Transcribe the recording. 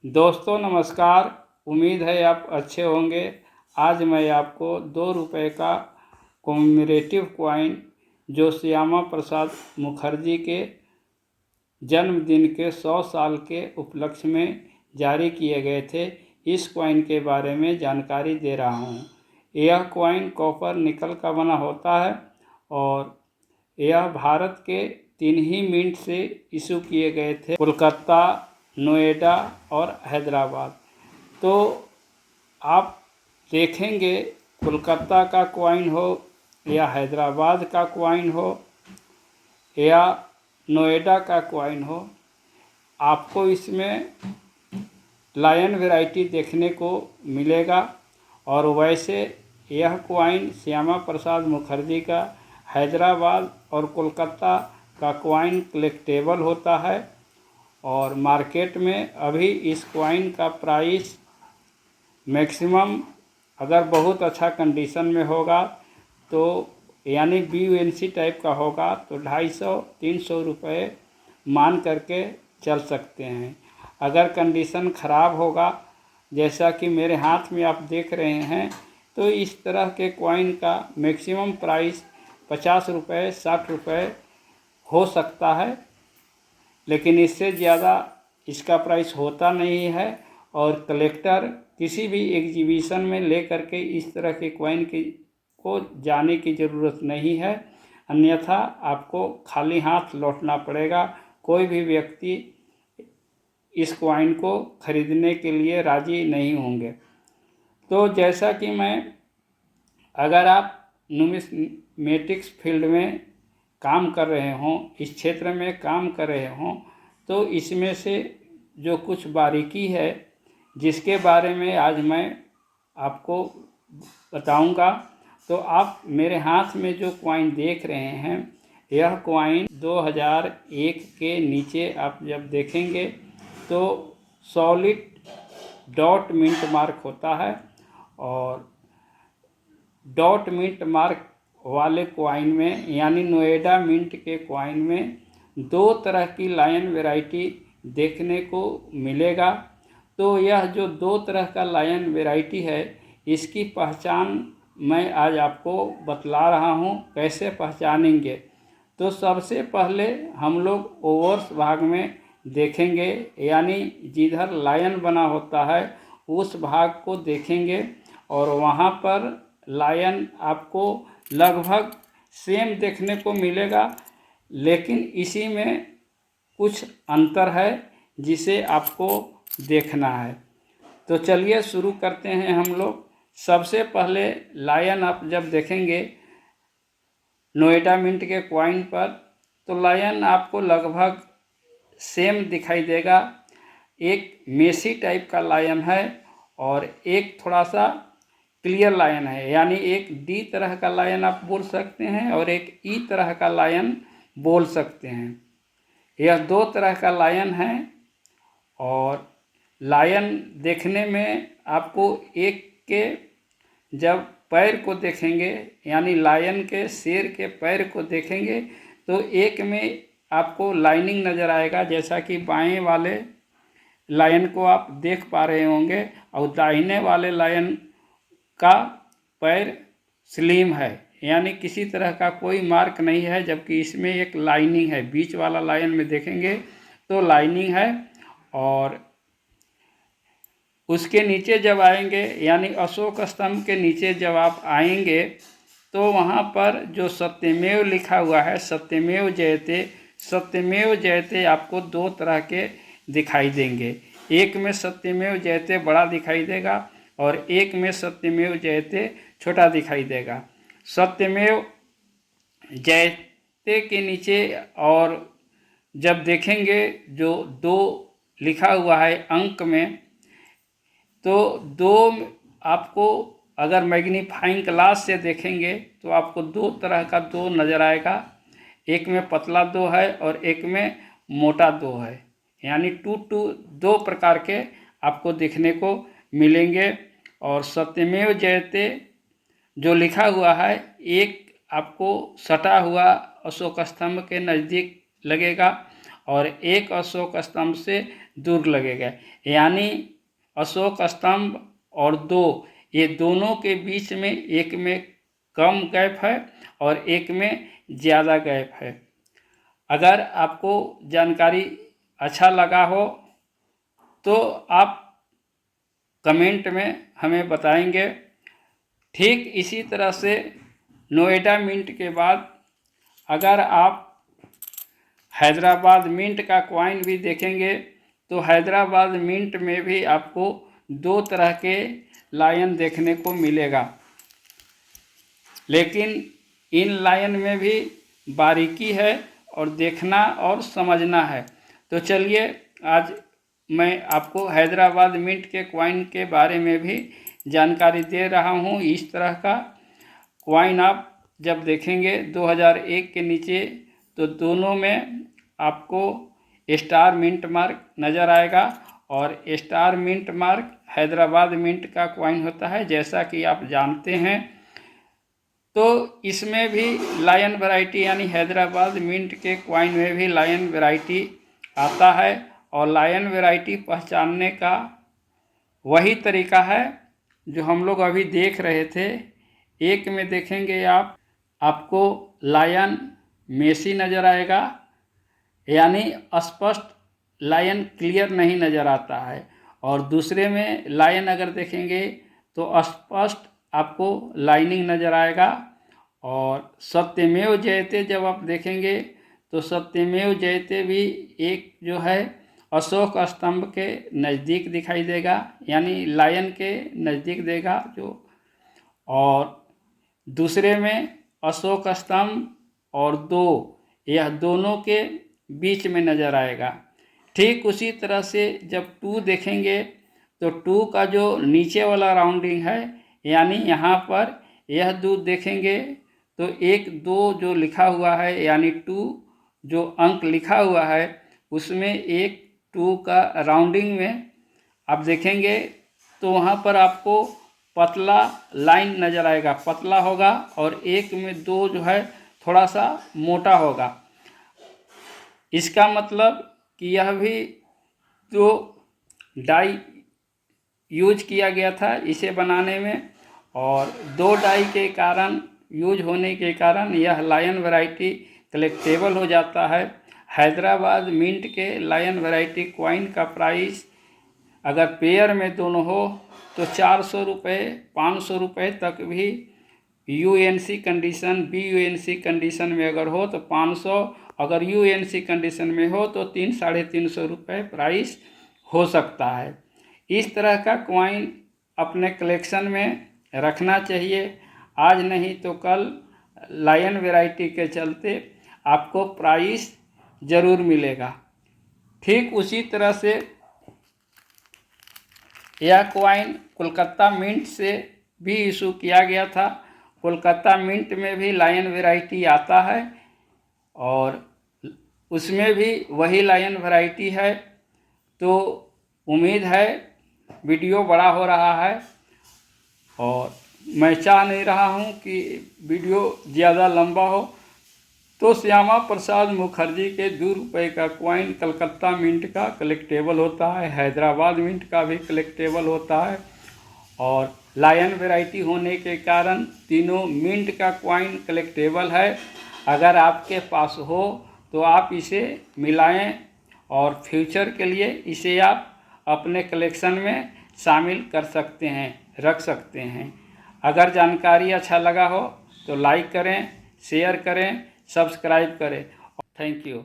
दोस्तों नमस्कार। उम्मीद है आप अच्छे होंगे। आज मैं आपको 2 रुपये का कॉमेमोरेटिव कॉइन जो श्यामा प्रसाद मुखर्जी के जन्मदिन के 100 साल के उपलक्ष्य में जारी किए गए थे, इस कॉइन के बारे में जानकारी दे रहा हूँ। यह कॉइन कॉपर निकल का बना होता है और यह भारत के 3 ही मिंट से इशू किए गए थे, कोलकाता, नोएडा और हैदराबाद। तो आप देखेंगे कोलकाता का कॉइन हो या हैदराबाद का कॉइन हो या नोएडा का कॉइन हो, आपको इसमें लायन वैरायटी देखने को मिलेगा। और वैसे यह कॉइन श्यामा प्रसाद मुखर्जी का हैदराबाद और कोलकाता का कॉइन कलेक्टेबल होता है। और मार्केट में अभी इस कॉइन का प्राइस मैक्सिमम, अगर बहुत अच्छा कंडीशन में होगा तो यानी BUNC टाइप का होगा तो 250-300 रुपये मान करके चल सकते हैं। अगर कंडीशन ख़राब होगा, जैसा कि मेरे हाथ में आप देख रहे हैं, तो इस तरह के कॉइन का मैक्सिमम प्राइस 50 रुपये 60 रुपये हो सकता है, लेकिन इससे ज़्यादा इसका प्राइस होता नहीं है। और कलेक्टर किसी भी एग्जीबिशन में ले करके इस तरह के कॉइन को जाने की ज़रूरत नहीं है, अन्यथा आपको खाली हाथ लौटना पड़ेगा। कोई भी व्यक्ति इस कॉइन को खरीदने के लिए राज़ी नहीं होंगे। तो जैसा कि अगर आप न्यूमिस्मेटिक्स फील्ड में काम कर रहे हों, इस क्षेत्र में काम कर रहे हों, तो इसमें से जो कुछ बारीकी है जिसके बारे में आज मैं आपको बताऊंगा। तो आप मेरे हाथ में जो कॉइन देख रहे हैं, यह कॉइन 2001 के नीचे आप जब देखेंगे तो सॉलिड डॉट मिंट मार्क होता है। और डॉट मिंट मार्क वाले कॉइन में यानी नोएडा मिंट के कॉइन में 2 तरह की लायन वैरायटी देखने को मिलेगा। तो यह जो 2 तरह का लायन वैरायटी है, इसकी पहचान मैं आज आपको बतला रहा हूँ कैसे पहचानेंगे। तो सबसे पहले हम लोग ओवर्स भाग में देखेंगे, यानी जिधर लायन बना होता है उस भाग को देखेंगे और वहाँ पर लायन आपको लगभग सेम देखने को मिलेगा, लेकिन इसी में कुछ अंतर है जिसे आपको देखना है। तो चलिए शुरू करते हैं हम लोग। सबसे पहले लायन आप जब देखेंगे नोएडा मिंट के कॉइन पर, तो लायन आपको लगभग सेम दिखाई देगा। एक मेसी टाइप का लायन है और एक थोड़ा सा क्लियर लायन है, यानी एक डी तरह का लायन आप बोल सकते हैं और एक ई तरह का लायन बोल सकते हैं। यह 2 तरह का लायन है। और लायन देखने में आपको एक के जब पैर को देखेंगे, यानी लायन के शेर के पैर को देखेंगे, तो एक में आपको लाइनिंग नज़र आएगा, जैसा कि बाएं वाले लायन को आप देख पा रहे होंगे, और दाहिने वाले लायन का पैर स्लिम है, यानी किसी तरह का कोई मार्क नहीं है, जबकि इसमें एक लाइनिंग है। बीच वाला लायन में देखेंगे तो लाइनिंग है। और उसके नीचे जब आएंगे, यानी अशोक स्तंभ के नीचे जब आप आएंगे, तो वहाँ पर जो सत्यमेव लिखा हुआ है, सत्यमेव जयते, सत्यमेव जयते आपको 2 तरह के दिखाई देंगे। एक में सत्यमेव जयते बड़ा दिखाई देगा और एक में सत्यमेव जयते छोटा दिखाई देगा। सत्यमेव जयते के नीचे और जब देखेंगे जो 2 लिखा हुआ है अंक में, तो 2 आपको अगर मैग्नीफाइंग ग्लास से देखेंगे तो आपको 2 तरह का 2 नज़र आएगा। एक में पतला 2 है और एक में मोटा 2 है, यानी 2 प्रकार के आपको देखने को मिलेंगे। और सत्यमेव जयते जो लिखा हुआ है, एक आपको सटा हुआ अशोक स्तंभ के नज़दीक लगेगा और एक अशोक स्तंभ से दूर लगेगा। यानी अशोक स्तंभ और 2 ये दोनों के बीच में एक में कम गैप है और एक में ज़्यादा गैप है। अगर आपको जानकारी अच्छा लगा हो तो आप कमेंट में हमें बताएंगे। ठीक इसी तरह से नोएडा मिंट के बाद अगर आप हैदराबाद मिंट का कॉइन भी देखेंगे तो हैदराबाद मिंट में भी आपको 2 तरह के लायन देखने को मिलेगा, लेकिन इन लायन में भी बारीकी है और देखना और समझना है। तो चलिए आज मैं आपको हैदराबाद मिंट के कॉइन के बारे में भी जानकारी दे रहा हूँ। इस तरह का कॉइन आप जब देखेंगे 2001 के नीचे तो दोनों में आपको स्टार मिंट मार्क नज़र आएगा और star mint mark Hyderabad mint का कॉइन होता है, जैसा कि आप जानते हैं। तो इसमें भी लायन वैरायटी यानी हैदराबाद मिंट के कॉइन में भी लायन वैरायटी आता है और लायन वैरायटी पहचानने का वही तरीका है जो हम लोग अभी देख रहे थे। एक में देखेंगे आपको लायन मेसी नज़र आएगा, यानी स्पष्ट लायन क्लियर नहीं नज़र आता है, और दूसरे में लायन अगर देखेंगे तो स्पष्ट आपको लाइनिंग नज़र आएगा। और सत्यमेव जयते जब आप देखेंगे तो सत्यमेव जयते भी एक जो है अशोक स्तंभ के नज़दीक दिखाई देगा, यानी लायन के नज़दीक देगा जो, और दूसरे में अशोक स्तंभ और 2 यह दोनों के बीच में नज़र आएगा। ठीक उसी तरह से जब 2 देखेंगे तो 2 का जो नीचे वाला राउंडिंग है, यानी यहाँ पर यह 2 देखेंगे तो 1 2 जो लिखा हुआ है यानी 2 जो अंक लिखा हुआ है उसमें 1 2 का राउंडिंग में आप देखेंगे तो वहाँ पर आपको पतला लाइन नज़र आएगा, पतला होगा, और 1 में 2 जो है थोड़ा सा मोटा होगा। इसका मतलब कि यह भी जो डाई यूज किया गया था इसे बनाने में, और 2 डाई के कारण यूज होने के कारण यह लायन वैरायटी कलेक्टेबल हो जाता है। हैदराबाद मिंट के लायन वैरायटी कॉइन का प्राइस अगर पेयर में दोनों हो तो 400 रुपये 500 रुपये तक भी यूएनसी कंडीशन, BUNC कंडीशन में अगर हो तो 500, अगर UNC कंडीशन में हो तो 300-350 रुपये प्राइस हो सकता है। इस तरह का कॉइन अपने कलेक्शन में रखना चाहिए। आज नहीं तो कल लायन वैरायटी के चलते आपको प्राइस ज़रूर मिलेगा। ठीक उसी तरह से यह कॉइन कोलकाता मिंट से भी इशू किया गया था। कोलकाता मिंट में भी लायन वैरायटी आता है और उसमें भी वही लायन वैरायटी है। तो उम्मीद है वीडियो बड़ा हो रहा है और मैं चाह नहीं रहा हूँ कि वीडियो ज़्यादा लंबा हो। तो श्यामा प्रसाद मुखर्जी के 2 रुपये का कॉइन कलकत्ता मिंट का कलेक्टेबल होता है, हैदराबाद मिंट का भी कलेक्टेबल होता है, और लायन वैरायटी होने के कारण तीनों मिंट का कॉइन कलेक्टेबल है। अगर आपके पास हो तो आप इसे मिलाएं और फ्यूचर के लिए इसे आप अपने कलेक्शन में शामिल कर सकते हैं, रख सकते हैं। अगर जानकारी अच्छा लगा हो तो लाइक करें, शेयर करें, सब्सक्राइब करें। Thank you.